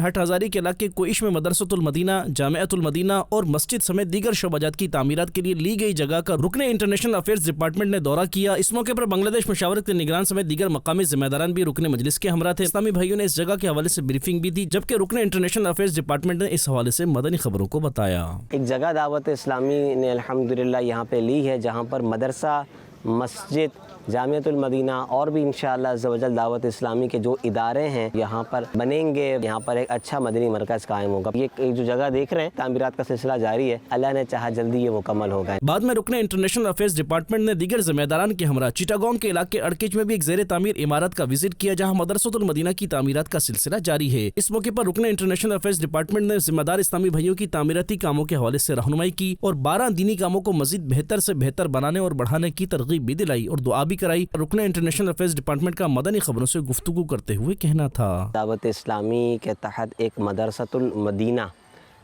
ہٹ ہزاری کے علاقے کوئش میں مدرسۃ المدینہ، جامعۃ المدینہ اور مسجد سمیت دیگر شعبہ کی تعمیرات کے لیے لی گئی جگہ کا رکن انٹرنیشنل افیئرز ڈپارٹمنٹ نے دورہ کیا۔ اس موقع پر بنگلہ دیش مشاورت کے نگران سمیت دیگر مقامی ذمہ داران بھی رکن مجلس کے ہمراہ تھے۔ اسلامی بھائیوں نے اس جگہ کے حوالے سے بریفنگ بھی دی، جبکہ رکن انٹرنیشنل افیئرز ڈپارٹمنٹ نے اس حوالے سے مدنی خبروں کو بتایا۔ ایک جگہ دعوت اسلامی نے الحمدللہ یہاں پہ لی ہے جہاں پر مدرسہ، مسجد، جامعۃ المدینہ اور بھی انشاءاللہ عز و جل دعوت اسلامی کے جو ادارے ہیں یہاں پر بنیں گے۔ یہاں پر ایک اچھا مدنی مرکز قائم ہوگا۔ یہ جو جگہ دیکھ رہے ہیں تعمیرات کا سلسلہ جاری ہے، اللہ نے چاہا جلدی یہ مکمل ہوگا۔ بعد میں رکن انٹرنیشنل افیئرز ڈپارٹمنٹ نے دیگر ذمہ داران کے ہمراہ چٹاگانگ کے علاقے اڑکیچ میں بھی ایک زیر تعمیر عمارت کا وزٹ کیا، جہاں مدرسۃ المدینہ کی تعمیرات کا سلسلہ جاری ہے۔ اس موقع پر رکن انٹرنیشنل افیئرز ڈپارٹمنٹ نے ذمہ دار اسلامی بھائیوں کی تعمیراتی کاموں کے حوالے سے رہنمائی کی اور 12 دینی کاموں کو مزید بہتر سے بہتر بنانے اور بڑھانے کی ترغیب بھی دلائی اور دعا بھی کرائی۔ رکن انٹرنیشنل افیئرز ڈپارٹمنٹ کا مدنی خبروں سے گفتگو کرتے ہوئے کہنا تھا۔ دعوت اسلامی کے تحت ایک مدرسۃ المدینہ،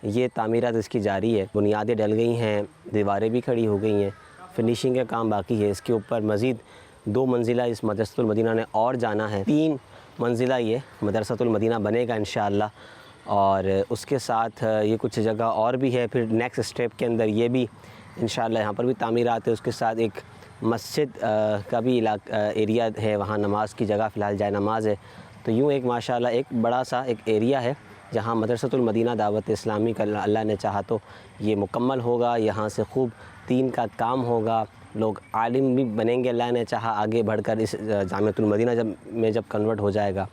یہ تعمیرات اس کی جاری ہے، بنیادیں ڈل گئی ہیں، دیواریں بھی کھڑی ہو گئی ہیں، فنیشنگ کا کام باقی ہے۔ اس کے اوپر مزید 2 منزلہ اس مدرسۃ المدینہ نے اور جانا ہے، 3 منزلہ یہ مدرسۃ المدینہ بنے گا انشاءاللہ، اور اس کے ساتھ یہ کچھ جگہ اور بھی ہے۔ پھر نیکسٹ اسٹیپ کے اندر یہ بھی انشاءاللہ یہاں پر بھی تعمیرات ہے۔ اس کے ساتھ ایک مسجد کا بھی ایریا ہے، وہاں نماز کی جگہ فی الحال جائے نماز ہے۔ تو یوں ایک ماشاءاللہ ایک بڑا سا ایک ایریا ہے جہاں مدرسۃ المدینہ دعوت اسلامی کا اللہ نے چاہا تو یہ مکمل ہوگا۔ یہاں سے خوب دین کا کام ہوگا، لوگ عالم بھی بنیں گے اللہ نے چاہا آگے بڑھ کر۔ اس جامعۃ المدینہ جب کنورٹ ہو جائے گا،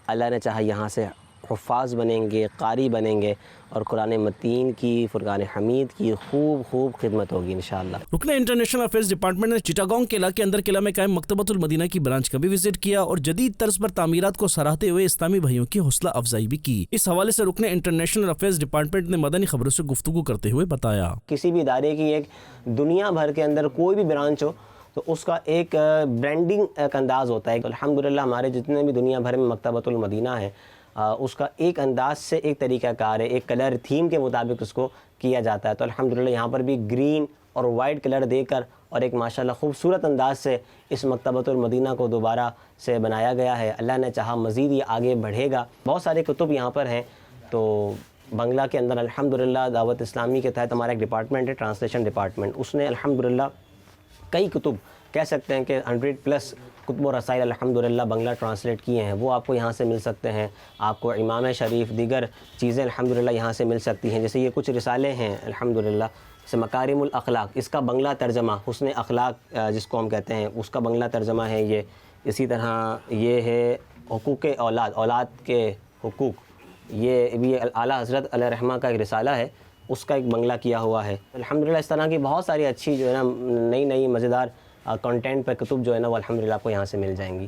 اللہ نے چاہا یہاں سے حفاظ بنیں گے، قاری بنیں گے، اور قرآن متین کی، فرقان حمید کی خوب خدمت ہوگی انشاءاللہ۔ رکن انٹرنیشنل افیئرز ڈپارٹمنٹ نے چٹاگانگ کے علاقے اندر قلعہ میں قائم مکتبۃ المدینہ کی برانچ کا بھی وزٹ کیا اور جدید طرز پر تعمیرات کو سراہتے ہوئے اسلامی بھائیوں کی حوصلہ افزائی بھی کی۔ اس حوالے سے رکن انٹرنیشنل افیئرز ڈپارٹمنٹ نے مدنی خبروں سے گفتگو کرتے ہوئے بتایا۔ کسی بھی ادارے کی ایک دنیا بھر کے اندر کوئی بھی برانچ ہو تو اس کا ایک برانڈنگ ایک انداز ہوتا ہے۔ الحمدللہ ہمارے جتنے بھی دنیا بھر میں مکتبۃ المدینہ ہے، اس کا ایک انداز سے ایک طریقہ کار ہے، ایک کلر تھیم کے مطابق اس کو کیا جاتا ہے۔ تو الحمدللہ یہاں پر بھی گرین اور وائٹ کلر دے کر اور ایک ماشاءاللہ خوبصورت انداز سے اس مکتبۃ المدینہ کو دوبارہ سے بنایا گیا ہے۔ اللہ نے چاہا مزید یہ آگے بڑھے گا۔ بہت سارے کتب یہاں پر ہیں۔ تو بنگلہ کے اندر الحمدللہ دعوت اسلامی کے تحت ہمارا ایک ڈپارٹمنٹ ہے، ٹرانسلیشن ڈپارٹمنٹ، اس نے الحمدللہ کئی کتب، کہہ سکتے ہیں کہ 100+ کتب و رسائل الحمدللہ بنگلہ ٹرانسلیٹ کیے ہیں، وہ آپ کو یہاں سے مل سکتے ہیں۔ آپ کو امام شریف، دیگر چیزیں الحمدللہ یہاں سے مل سکتی ہیں۔ جیسے یہ کچھ رسالے ہیں الحمدللہ، جیسے مکارم الاخلاق، اس کا بنگلہ ترجمہ حسن اخلاق جس کو ہم کہتے ہیں، اس کا بنگلہ ترجمہ ہے یہ۔ اسی طرح یہ ہے حقوق اولاد، اولاد کے حقوق، یہ بھی اعلیٰ حضرت علیہ رحمہ کا ایک رسالہ ہے، اس کا ایک بنگلہ کیا ہوا ہے۔ الحمدللہ اس طرح کی بہت ساری اچھی جو ہے نا نئی مزیدار کنٹینٹ پر کتب جو ہے نا وہ الحمدللہ آپ کو یہاں سے مل جائیں گی۔